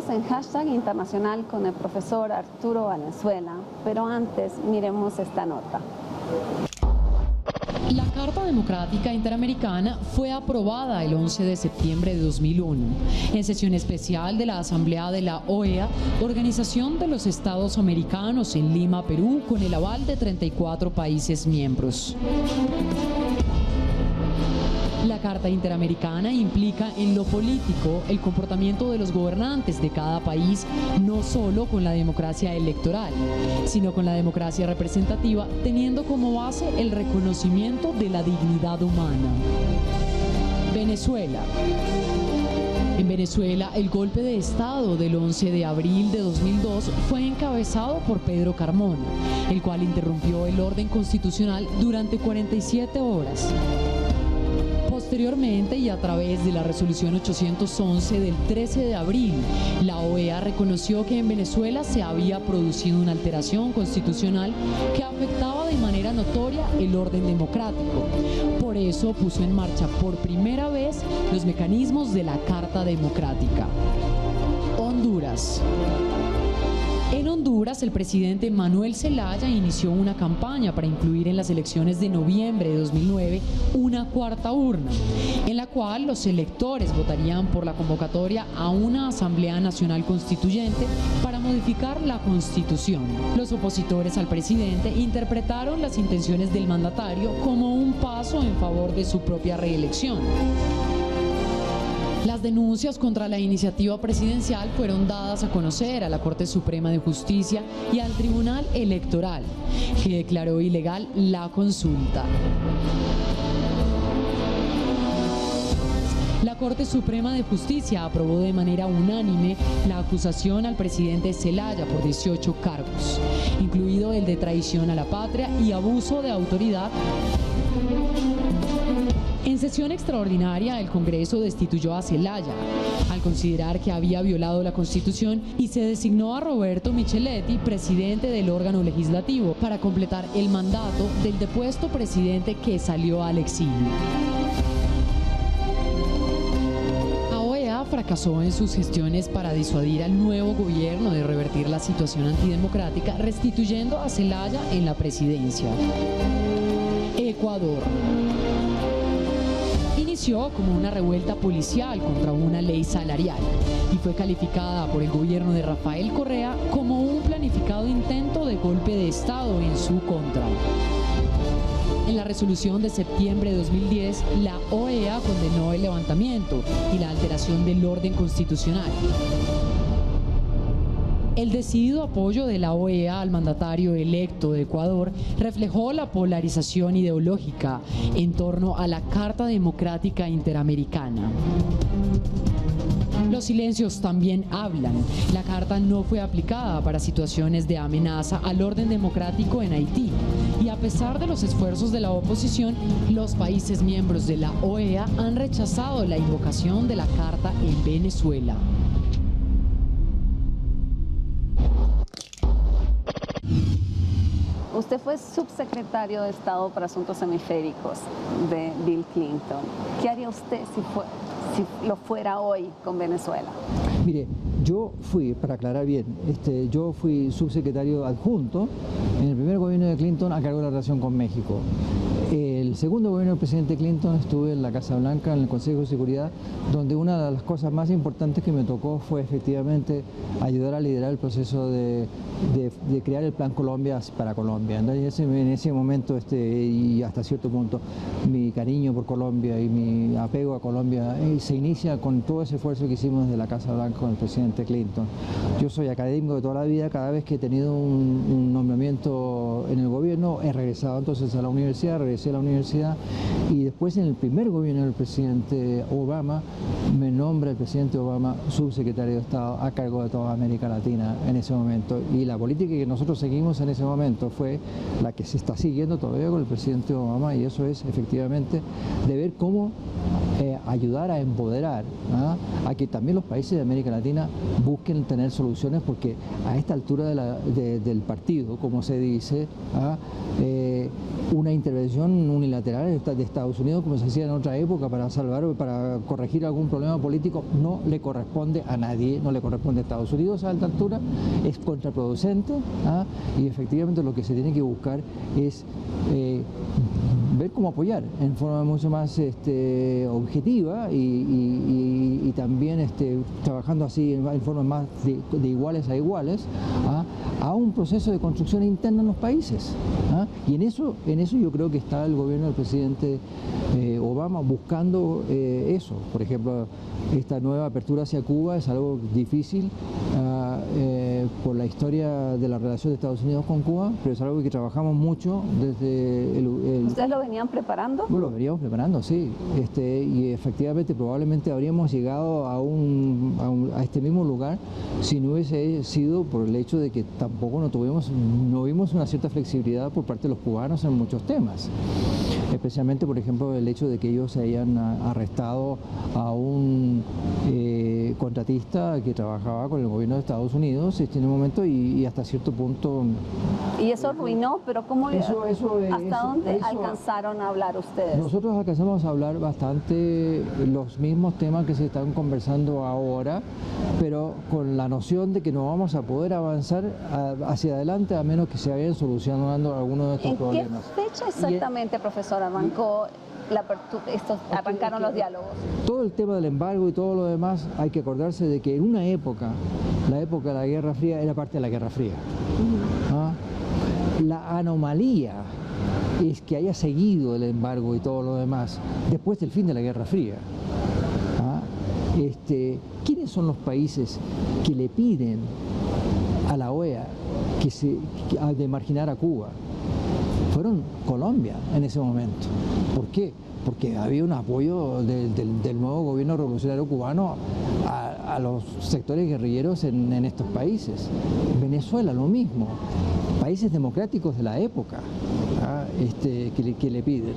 Estamos en Hashtag Internacional con el profesor Arturo Valenzuela, pero antes miremos esta nota. La Carta Democrática Interamericana fue aprobada el 11 de septiembre de 2001 en sesión especial de la Asamblea de la OEA, Organización de los Estados Americanos, en Lima, Perú, con el aval de 34 países miembros. La Carta Interamericana implica en lo político el comportamiento de los gobernantes de cada país, no solo con la democracia electoral, sino con la democracia representativa, teniendo como base el reconocimiento de la dignidad humana. Venezuela. En Venezuela, el golpe de Estado del 11 de abril de 2002 fue encabezado por Pedro Carmona, el cual interrumpió el orden constitucional durante 47 horas. Posteriormente, y a través de la resolución 811 del 13 de abril, la OEA reconoció que en Venezuela se había producido una alteración constitucional que afectaba de manera notoria el orden democrático. Por eso puso en marcha por primera vez los mecanismos de la Carta Democrática. Honduras. En Honduras, el presidente Manuel Zelaya inició una campaña para incluir en las elecciones de noviembre de 2009 una cuarta urna, en la cual los electores votarían por la convocatoria a una Asamblea Nacional Constituyente para modificar la Constitución. Los opositores al presidente interpretaron las intenciones del mandatario como un paso en favor de su propia reelección. Las denuncias contra la iniciativa presidencial fueron dadas a conocer a la Corte Suprema de Justicia y al Tribunal Electoral, que declaró ilegal la consulta. La Corte Suprema de Justicia aprobó de manera unánime la acusación al presidente Zelaya por 18 cargos, incluido el de traición a la patria y abuso de autoridad. En sesión extraordinaria, el Congreso destituyó a Zelaya, al considerar que había violado la Constitución, y se designó a Roberto Micheletti presidente del órgano legislativo para completar el mandato del depuesto presidente que salió al exilio. La OEA fracasó en sus gestiones para disuadir al nuevo gobierno de revertir la situación antidemocrática, restituyendo a Zelaya en la presidencia. Ecuador. Inició como una revuelta policial contra una ley salarial y fue calificada por el gobierno de Rafael Correa como un planificado intento de golpe de Estado en su contra. En la resolución de septiembre de 2010, la OEA condenó el levantamiento y la alteración del orden constitucional. El decidido apoyo de la OEA al mandatario electo de Ecuador reflejó la polarización ideológica en torno a la Carta Democrática Interamericana. Los silencios también hablan. La Carta no fue aplicada para situaciones de amenaza al orden democrático en Haití, y a pesar de los esfuerzos de la oposición, los países miembros de la OEA han rechazado la invocación de la Carta en Venezuela. Usted fue subsecretario de Estado para Asuntos Hemisféricos de Bill Clinton. ¿Qué haría usted si lo fuera hoy con Venezuela? Mire, yo fui, para aclarar bien, yo fui subsecretario adjunto en el primer gobierno de Clinton a cargo de la relación con México. El segundo gobierno del presidente Clinton estuve en la Casa Blanca, en el Consejo de Seguridad, donde una de las cosas más importantes que me tocó fue efectivamente ayudar a liderar el proceso de crear el Plan Colombia para Colombia. Entonces, en ese momento y hasta cierto punto mi cariño por Colombia y mi apego a Colombia se inicia con todo ese esfuerzo que hicimos desde la Casa Blanca con el presidente Clinton. Yo soy académico de toda la vida, cada vez que he tenido un nombramiento en el gobierno he regresado entonces a la universidad, regresé a la universidad, y después en el primer gobierno del presidente Obama me nombra el presidente Obama subsecretario de Estado a cargo de toda América Latina en ese momento, y la política que nosotros seguimos en ese momento fue la que se está siguiendo todavía con el presidente Obama, y eso es efectivamente de ver cómo ayudar a empoderar a que también los países de América Latina busquen tener soluciones, porque a esta altura del partido, como se dice, una intervención unilateral de Estados Unidos como se hacía en otra época para salvar o para corregir algún problema político no le corresponde a nadie, no le corresponde a Estados Unidos a alta altura, es contraproducente, y efectivamente lo que se tiene que buscar es ver cómo apoyar en forma mucho más objetiva y también trabajando así en forma más de iguales a iguales a un proceso de construcción interna en los países. Y en eso yo creo que está el gobierno del presidente Obama buscando eso. Por ejemplo, esta nueva apertura hacia Cuba es algo difícil por la historia de la relación de Estados Unidos con Cuba, pero es algo que trabajamos mucho desde ¿Ustedes lo venían preparando? Bueno, lo veníamos preparando, sí. Y efectivamente probablemente habríamos llegado a este mismo lugar si no hubiese sido por el hecho de que tampoco no vimos una cierta flexibilidad por parte de los cubanos en muchos temas. Especialmente, por ejemplo, el hecho de que ellos se hayan arrestado a un contratista que trabajaba con el gobierno de Estados Unidos en un momento y hasta cierto punto... Y eso arruinó, pero ¿cómo hasta dónde alcanzaron a hablar ustedes? Nosotros alcanzamos a hablar bastante los mismos temas que se están conversando ahora, pero con la noción de que no vamos a poder avanzar hacia adelante a menos que se vayan solucionando algunos de estos problemas. ¿En qué fecha exactamente, profesor, arrancaron los diálogos? Todo el tema del embargo y todo lo demás, hay que acordarse de que en una época, la época de la Guerra Fría, era parte de la Guerra Fría. La anomalía es que haya seguido el embargo y todo lo demás después del fin de la Guerra Fría. ¿Quiénes son los países que le piden a la OEA de marginar a Cuba? Fueron Colombia en ese momento. ¿Por qué? Porque había un apoyo del nuevo gobierno revolucionario cubano a los sectores guerrilleros en estos países. Venezuela lo mismo. Países democráticos de la época que le piden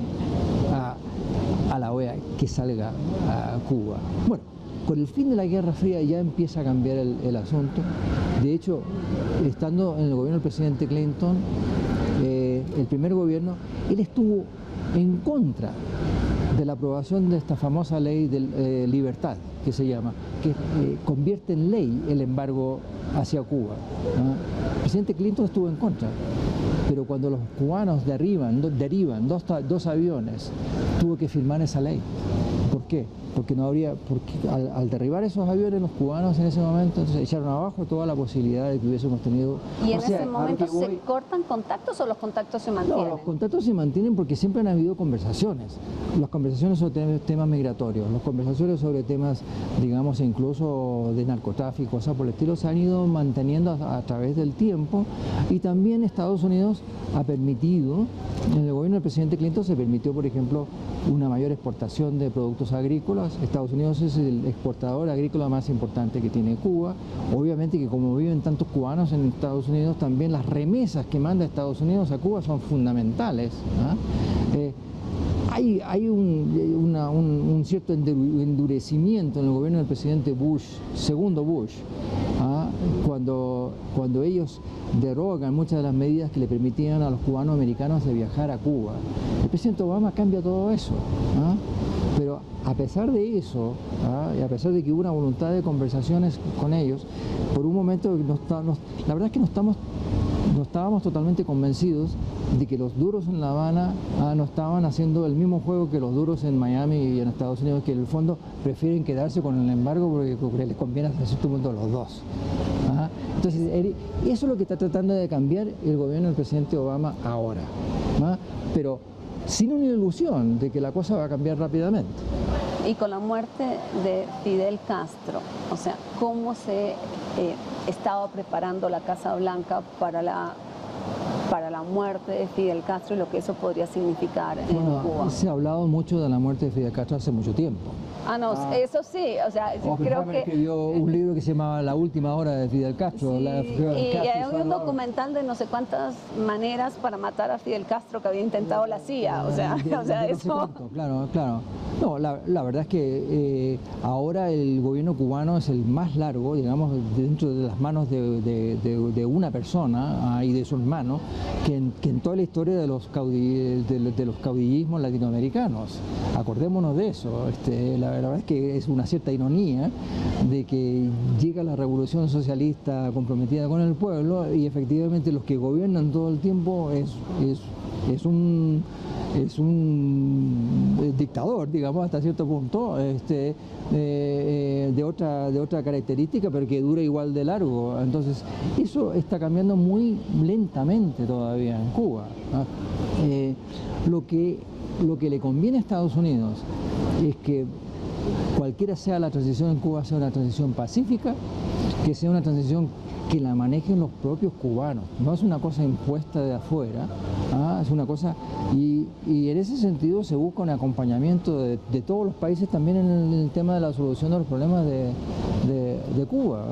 a la OEA que salga a Cuba. Bueno, con el fin de la Guerra Fría ya empieza a cambiar el asunto. De hecho, estando en el gobierno del presidente Clinton, el primer gobierno, él estuvo en contra de la aprobación de esta famosa ley de libertad, que se llama, que convierte en ley el embargo hacia Cuba. El presidente Clinton estuvo en contra, pero cuando los cubanos derivan dos aviones, tuvo que firmar esa ley. ¿Por qué? Porque al derribar esos aviones los cubanos en ese momento entonces echaron abajo toda la posibilidad de que hubiésemos tenido... ¿Y en ese momento se cortan contactos o los contactos se mantienen? No, los contactos se mantienen porque siempre han habido conversaciones. Las conversaciones sobre temas migratorios, las conversaciones sobre temas, digamos, incluso de narcotráfico, por el estilo, se han ido manteniendo a través del tiempo, y también Estados Unidos ha permitido, en el gobierno del presidente Clinton se permitió, por ejemplo, una mayor exportación de productos agrícolas. Estados Unidos es el exportador agrícola más importante que tiene Cuba. Obviamente que como viven tantos cubanos en Estados Unidos, también las remesas que manda Estados Unidos a Cuba son fundamentales. Hay un cierto endurecimiento en el gobierno del presidente Bush, segundo Bush, cuando ellos derogan muchas de las medidas que le permitían a los cubanos americanos de viajar a Cuba. El presidente Obama cambia todo eso, pero a pesar de eso, y a pesar de que hubo una voluntad de conversaciones con ellos, por un momento la verdad es que no estábamos totalmente convencidos de que los duros en La Habana no estaban haciendo el mismo juego que los duros en Miami y en Estados Unidos, que en el fondo prefieren quedarse con el embargo porque les conviene hasta cierto punto a los dos. Entonces, eso es lo que está tratando de cambiar el gobierno del presidente Obama ahora, pero sin una ilusión de que la cosa va a cambiar rápidamente. Y con la muerte de Fidel Castro, o sea, ¿cómo se estaba preparando la Casa Blanca para la muerte de Fidel Castro y lo que eso podría significar en Cuba? Se ha hablado mucho de la muerte de Fidel Castro hace mucho tiempo. No, eso sí, o sea, creo que escribió un libro que se llamaba La última hora de Fidel Castro. Sí, y hay un Salvador. documental de no sé cuántas maneras para matar a Fidel Castro que había intentado la CIA, o sea, No sé eso... cuánto, claro. No, la verdad es que ahora el gobierno cubano es el más largo, digamos, dentro de las manos de una persona y de sus manos, que en toda la historia de los caudillismos latinoamericanos. Acordémonos de eso. La verdad es que es una cierta ironía de que llega la revolución socialista comprometida con el pueblo y efectivamente los que gobiernan todo el tiempo es un dictador, digamos, hasta cierto punto, de otra característica, pero que dura igual de largo. Entonces, eso está cambiando muy lentamente todavía en Cuba, ¿no? Lo que le conviene a Estados Unidos es que cualquiera sea la transición en Cuba, sea una transición pacífica, que sea una transición que la manejen los propios cubanos, no es una cosa impuesta de afuera, es una cosa, y en ese sentido se busca un acompañamiento de todos los países también en el tema de la solución de los problemas de Cuba.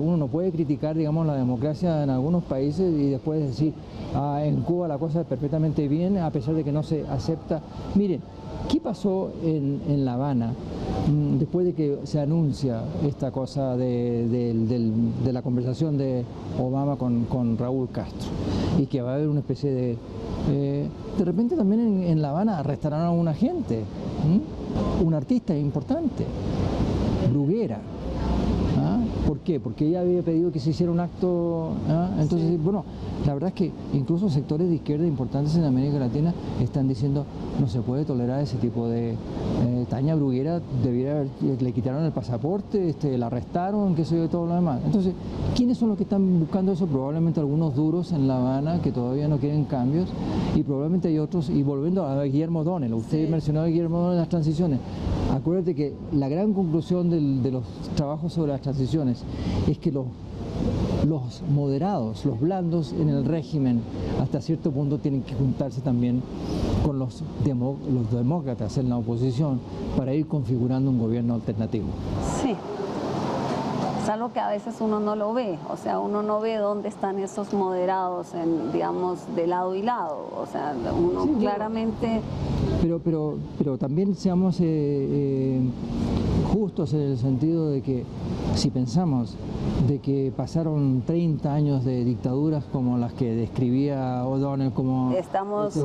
Uno no puede criticar, digamos, la democracia en algunos países y después decir, en Cuba la cosa es perfectamente bien, a pesar de que no se acepta. Miren, ¿qué pasó en La Habana después de que se anuncia esta cosa de la conversación de Obama con Raúl Castro y que va a haber una especie de repente también en La Habana arrestaron a una gente, un artista importante, Bruguera. ¿Por qué? Porque ella había pedido que se hiciera un acto, entonces, sí. Bueno, la verdad es que incluso sectores de izquierda importantes en América Latina están diciendo no se puede tolerar ese tipo de... Tania Bruguera le quitaron el pasaporte, la arrestaron, qué sé yo, todo lo demás. Entonces, ¿quiénes son los que están buscando eso? Probablemente algunos duros en La Habana que todavía no quieren cambios y probablemente hay otros, y volviendo a Guillermo O'Donnell, usted mencionó a Guillermo O'Donnell en las transiciones. Acuérdate que la gran conclusión de los trabajos sobre las transiciones es que los moderados, los blandos en el régimen, hasta cierto punto tienen que juntarse también con los demócratas en la oposición para ir configurando un gobierno alternativo. Sí, es algo que a veces uno no lo ve, o sea, uno no ve dónde están esos moderados, digamos, de lado y lado, o sea, uno sí, claramente... Pero también seamos justos en el sentido de que si pensamos de que pasaron 30 años de dictaduras como las que describía O'Donnell como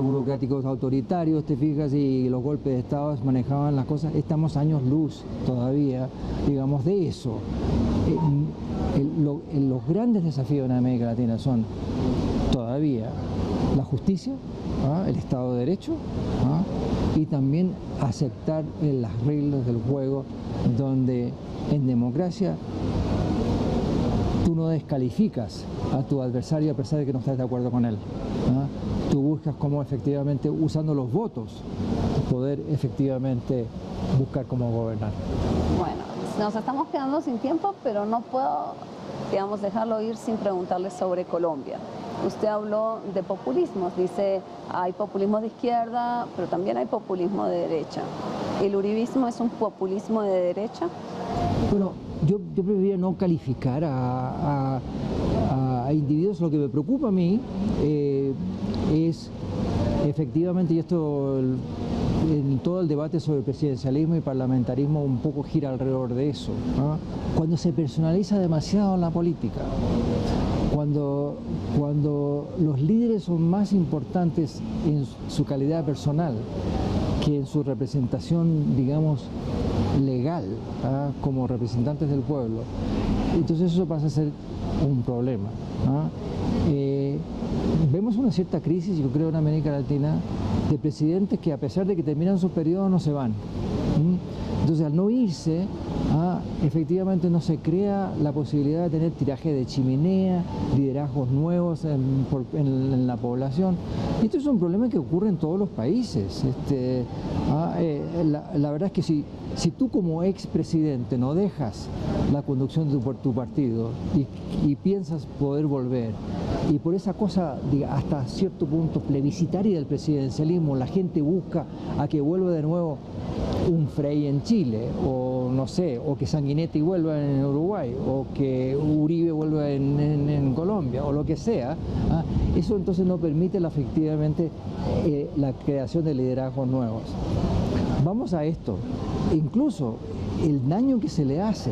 burocráticos autoritarios, te fijas, y los golpes de Estado manejaban las cosas, estamos años luz todavía, digamos, de eso. Los grandes desafíos en América Latina son todavía la justicia, el Estado de Derecho, y también aceptar las reglas del juego donde en democracia tú no descalificas a tu adversario a pesar de que no estás de acuerdo con él. Tú buscas cómo efectivamente, usando los votos, poder efectivamente buscar cómo gobernar. Bueno, nos estamos quedando sin tiempo, pero no puedo, digamos, dejarlo ir sin preguntarle sobre Colombia. Usted habló de populismos, dice, hay populismo de izquierda, pero también hay populismo de derecha. ¿El uribismo es un populismo de derecha? Bueno, yo preferiría no calificar a individuos. Lo que me preocupa a mí es efectivamente, y esto en todo el debate sobre presidencialismo y parlamentarismo un poco gira alrededor de eso, cuando se personaliza demasiado la política, cuando los líderes son más importantes en su calidad personal que en su representación, digamos, legal, como representantes del pueblo, entonces eso pasa a ser un problema. Vemos una cierta crisis, yo creo, en América Latina, de presidentes que a pesar de que terminan su periodo no se van. Entonces, al no irse, efectivamente no se crea la posibilidad de tener tiraje de chimenea, liderazgos nuevos en la población. Y esto es un problema que ocurre en todos los países. La verdad es que si tú como expresidente no dejas la conducción de tu partido y piensas poder volver, y por esa cosa hasta cierto punto plebiscitaria del presidencialismo, la gente busca a que vuelva de nuevo un Frei en Chile, o no sé, o que Sanguinetti vuelva en Uruguay, o que Uribe vuelva en Colombia, o lo que sea, eso entonces no permite efectivamente la creación de liderazgos nuevos. Vamos a esto, incluso el daño que se le hace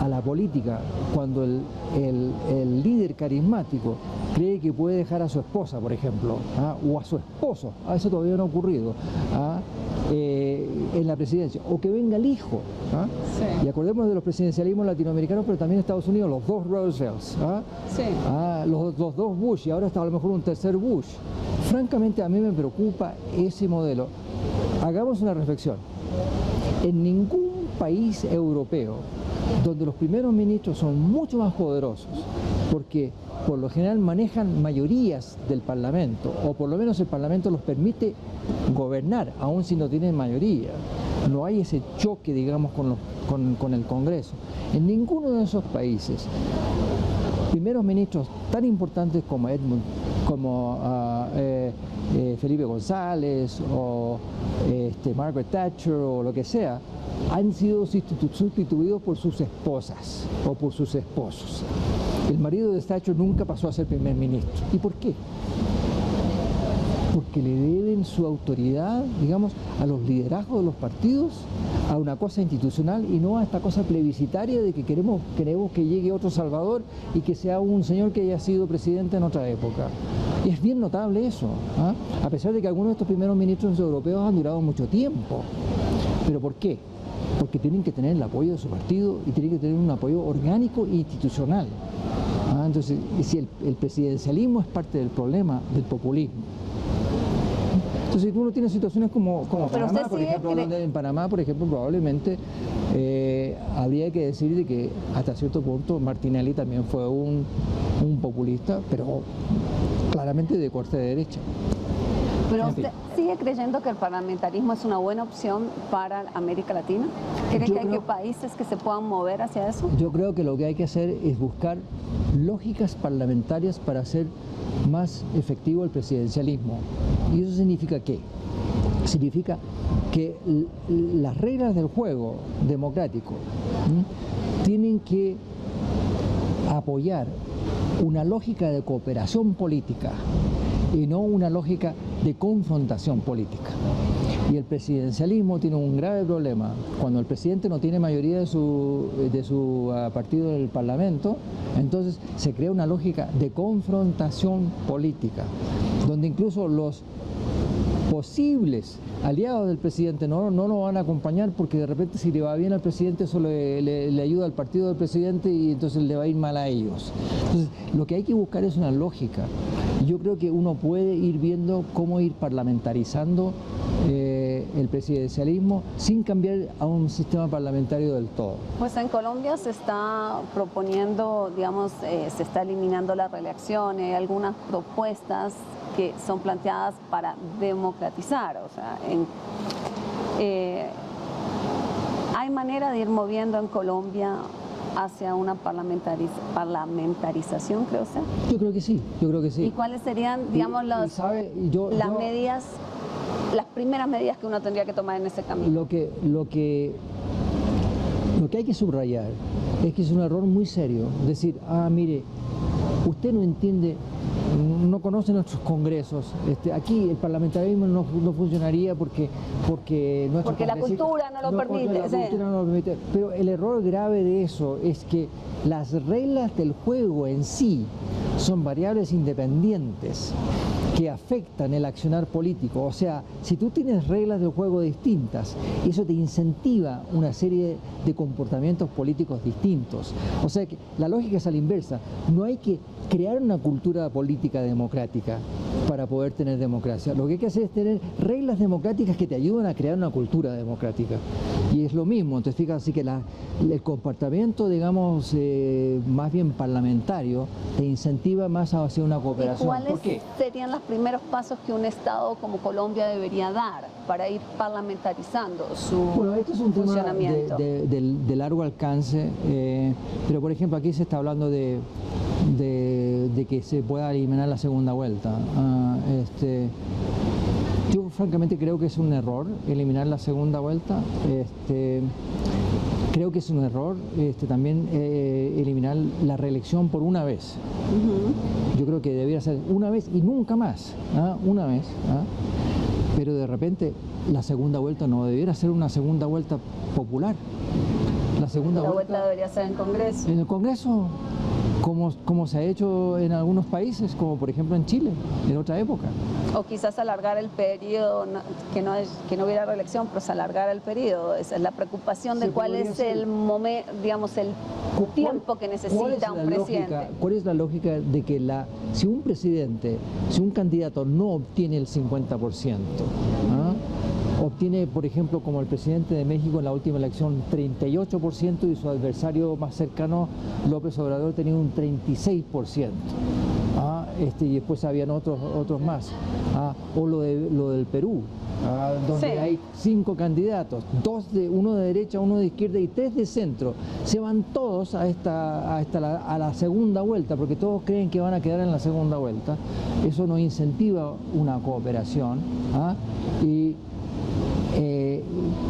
a la política cuando el líder carismático cree que puede dejar a su esposa, por ejemplo, o a su esposo, eso todavía no ha ocurrido, en la presidencia, o que venga el hijo. Sí. Y acordemos de los presidencialismos latinoamericanos, pero también en Estados Unidos, los dos Roosevelts, sí. Los dos Bush, y ahora está a lo mejor un tercer Bush. Francamente a mí me preocupa ese modelo. Hagamos una reflexión. En ningún país europeo donde los primeros ministros son mucho más poderosos, porque por lo general manejan mayorías del Parlamento, o por lo menos el Parlamento los permite gobernar, aun si no tienen mayoría. No hay ese choque, digamos, con el Congreso. En ninguno de esos países, primeros ministros tan importantes como Felipe González o Margaret Thatcher o lo que sea, han sido sustituidos por sus esposas o por sus esposos. El marido de Thatcher nunca pasó a ser primer ministro. ¿Y por qué? Porque le deben su autoridad, digamos, a los liderazgos de los partidos, a una cosa institucional y no a esta cosa plebiscitaria de que queremos que llegue otro Salvador y que sea un señor que haya sido presidente en otra época. Y es bien notable eso, a pesar de que algunos de estos primeros ministros europeos han durado mucho tiempo. ¿Pero por qué? Porque tienen que tener el apoyo de su partido y tienen que tener un apoyo orgánico e institucional. Entonces, si el presidencialismo es parte del problema del populismo. Entonces, uno tiene situaciones como Panamá, por ejemplo, donde en Panamá, por ejemplo, probablemente habría que decir de que hasta cierto punto Martinelli también fue un populista, pero claramente de corte de derecha. ¿Pero usted sigue creyendo que el parlamentarismo es una buena opción para América Latina? ¿Cree que hay países que se puedan mover hacia eso? Yo creo que lo que hay que hacer es buscar lógicas parlamentarias para hacer más efectivo el presidencialismo. ¿Y eso significa qué? Significa que las reglas del juego democrático tienen que apoyar una lógica de cooperación política y no una lógica de confrontación política. Y el presidencialismo tiene un grave problema. Cuando el presidente no tiene mayoría de su partido del Parlamento, entonces se crea una lógica de confrontación política, donde incluso los posibles aliados del presidente no lo van a acompañar porque de repente si le va bien al presidente eso le ayuda al partido del presidente y entonces le va a ir mal a ellos. Entonces lo que hay que buscar es una lógica. Yo creo que uno puede ir viendo cómo ir parlamentarizando el presidencialismo sin cambiar a un sistema parlamentario del todo. Pues en Colombia se está proponiendo, digamos, se está eliminando la reelección, hay algunas propuestas que son planteadas para democratizar, o sea, ¿hay manera de ir moviendo en Colombia hacia una parlamentarización, creo usted? Yo creo que sí, yo creo que sí. ¿Y cuáles serían, digamos, las primeras medidas que uno tendría que tomar en ese camino? Lo que hay que subrayar es que es un error muy serio decir, mire, usted no entiende, no conoce nuestros congresos, aquí el parlamentarismo no funcionaría porque la cultura no lo permite. La cultura no lo permite. Pero el error grave de eso es que las reglas del juego en sí son variables independientes que afectan el accionar político. O sea, si tú tienes reglas del juego distintas, eso te incentiva una serie de comportamientos políticos distintos. O sea, que la lógica es a la inversa. No hay que crear una cultura política democrática para poder tener democracia. Lo que hay que hacer es tener reglas democráticas que te ayudan a crear una cultura democrática. Y es lo mismo. Entonces, fíjate, así que el comportamiento, digamos, más bien parlamentario, te incentiva más hacia una cooperación. ¿Y cuáles serían los primeros pasos que un Estado como Colombia debería dar para ir parlamentarizando su funcionamiento? Bueno, esto es un tema de largo alcance, pero por ejemplo aquí se está hablando de que se pueda eliminar la segunda vuelta. Yo francamente creo que es un error eliminar la segunda vuelta. Creo que es un error también eliminar la reelección por una vez. Yo creo que debería ser una vez y nunca más, una vez. Pero de repente la segunda vuelta no debiera ser una segunda vuelta popular. La segunda vuelta debería ser en Congreso. En el Congreso, como se ha hecho en algunos países, como por ejemplo en Chile, en otra época. O quizás alargar el periodo, que no hubiera reelección, pero se alargara el periodo. Esa es la preocupación de cuál es el momento, digamos, el tiempo que necesita un presidente. ¿Cuál es la lógica de que si un presidente, si un candidato no obtiene el 50%, obtiene, por ejemplo, como el presidente de México en la última elección, 38% y su adversario más cercano, López Obrador, tenía un 36%. Y después habían otros más. O lo del Perú, donde hay 5 candidatos, uno de derecha, uno de izquierda y 3 de centro. Se van todos a la segunda vuelta, porque todos creen que van a quedar en la segunda vuelta. Eso no incentiva una cooperación y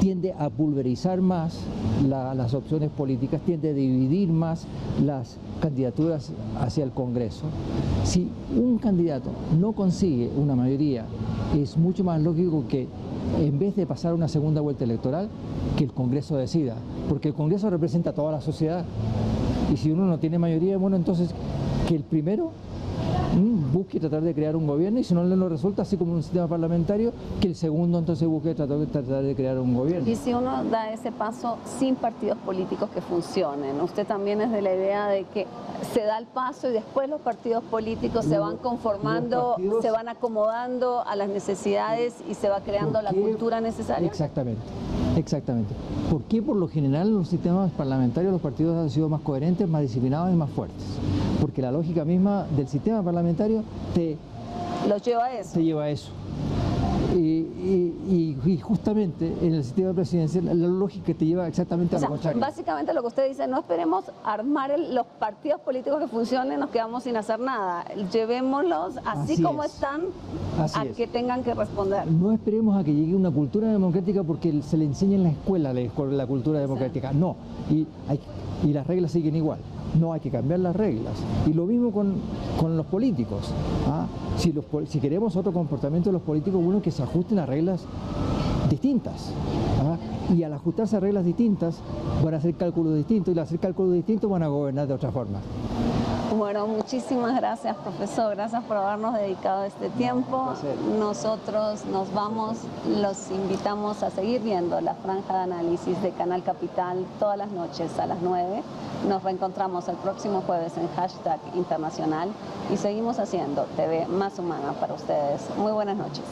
tiende a pulverizar más las opciones políticas, tiende a dividir más las candidaturas hacia el Congreso. Si un candidato no consigue una mayoría, es mucho más lógico que, en vez de pasar una segunda vuelta electoral, que el Congreso decida, porque el Congreso representa a toda la sociedad. Y si uno no tiene mayoría, bueno, entonces que el primero busque tratar de crear un gobierno, y si no le lo resulta, así como un sistema parlamentario, que el segundo entonces busque tratar de crear un gobierno. Y si uno da ese paso sin partidos políticos que funcionen, usted también es de la idea de que se da el paso y después los partidos políticos se van conformando, se van acomodando a las necesidades y se va creando la cultura necesaria. Exactamente. ¿Por qué? Por lo general en los sistemas parlamentarios los partidos han sido más coherentes, más disciplinados y más fuertes. Porque la lógica misma del sistema parlamentario te lleva a eso. Y justamente en el sistema presidencial la lógica te lleva exactamente a lo contrario. Básicamente lo que usted dice, no esperemos armar los partidos políticos que funcionen, nos quedamos sin hacer nada. Llevémoslos así como están, que tengan que responder. No esperemos a que llegue una cultura democrática porque se le enseña en la escuela la cultura democrática. No, y las reglas siguen igual. No, hay que cambiar las reglas. Y lo mismo con los políticos. Si queremos otro comportamiento de los políticos, bueno, que se ajusten a reglas distintas. Y al ajustarse a reglas distintas, van a hacer cálculos distintos, y al hacer cálculos distintos van a gobernar de otra forma. Bueno, muchísimas gracias, profesor. Gracias por habernos dedicado este tiempo. Nosotros nos vamos, los invitamos a seguir viendo la franja de análisis de Canal Capital todas las noches a las 9. Nos reencontramos el próximo jueves en #internacional y seguimos haciendo TV más humana para ustedes. Muy buenas noches.